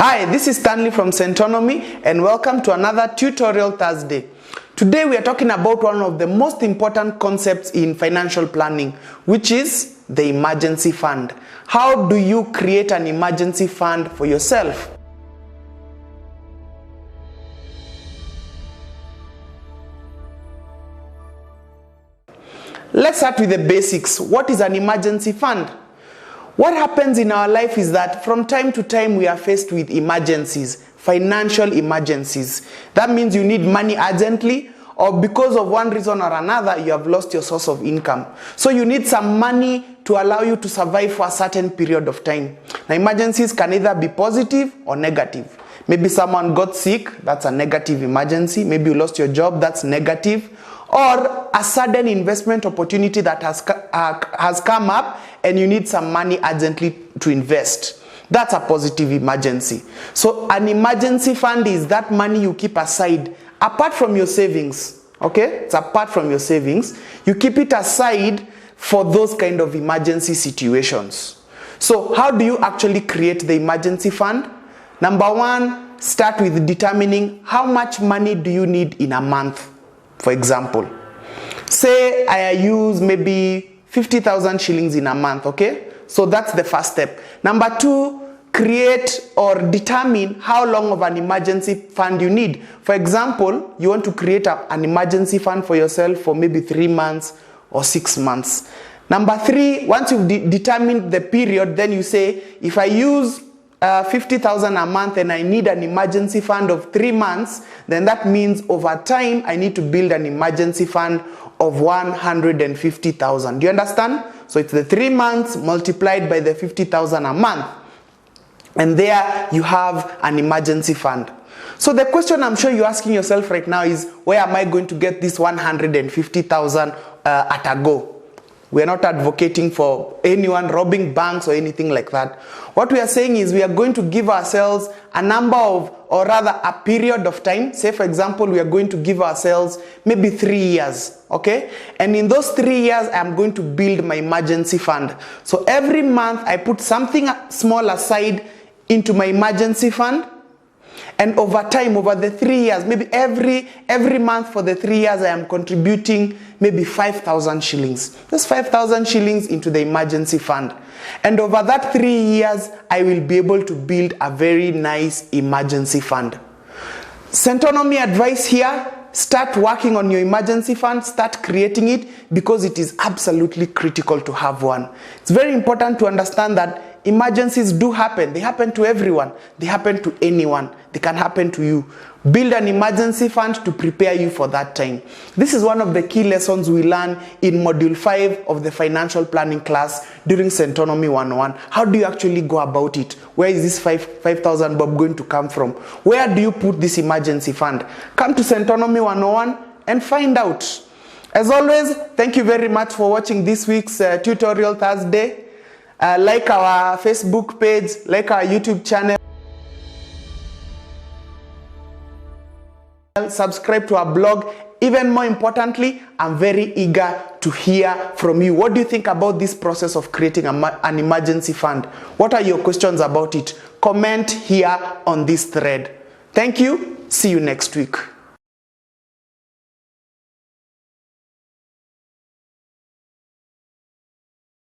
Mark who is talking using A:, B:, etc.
A: Hi, this is Stanley from Centonomy and welcome to another Tutorial Thursday. Today we are talking about one of the most important concepts in financial planning, which is the emergency fund. How do you create an emergency fund for yourself? Let's start with the basics. What is an emergency fund? What happens in our life is that from time to time we are faced with emergencies, financial emergencies. That means you need money urgently, or because of one reason or another you have lost your source of income. So you need some money to allow you to survive for a certain period of time. Now emergencies can either be positive or negative. Maybe someone got sick, that's a negative emergency. Maybe you lost your job, that's negative. Or a sudden investment opportunity that has come up and you need some money urgently to invest. That's a positive emergency. So an emergency fund is that money you keep aside apart from your savings. Okay? It's apart from your savings. You keep it aside for those kind of emergency situations. So how do you actually create the emergency fund? Number one, start with determining how much money do you need in a month. For example, say I use maybe 50,000 shillings in a month, okay? So that's the first step. Number two, create or determine how long of an emergency fund you need. For example, you want to create an emergency fund for yourself for maybe 3 months or 6 months. Number three, once you've determined the period, then you say, if I use 50,000 a month and I need an emergency fund of 3 months, then that means over time I need to build an emergency fund of 150,000. Do you understand? So it's the 3 months multiplied by the 50,000 a month. And there you have an emergency fund. So the question I'm sure you're asking yourself right now is, where am I going to get this 150,000 at a go? We are not advocating for anyone robbing banks or anything like that. What we are saying is we are going to give ourselves a number of, or rather a period of time. Say for example, we are going to give ourselves maybe 3 years, okay? And in those 3 years, I'm going to build my emergency fund. So every month I put something small aside into my emergency fund. And over time, over the 3 years, maybe every month for the 3 years, I am contributing maybe 5,000 shillings. That's 5,000 shillings into the emergency fund. And over that 3 years, I will be able to build a very nice emergency fund. Centonomy advice here, start working on your emergency fund, start creating it, because it is absolutely critical to have one. It's very important to understand that emergencies do happen. They happen to everyone. They happen to anyone. They can happen to you. Build an emergency fund to prepare you for that time. This is one of the key lessons we learn in Module 5 of the financial planning class during Centonomy 101. How do you actually go about it? Where is this 5,000 bob going to come from? Where do you put this emergency fund? Come to Centonomy 101 and find out. As always, thank you very much for watching this week's Tutorial Thursday. Like our Facebook page, like our YouTube channel, subscribe to our blog. Even more importantly, I'm very eager to hear from you. What do you think about this process of creating an emergency fund? What are your questions about it? Comment here on this thread. Thank you. See you next week.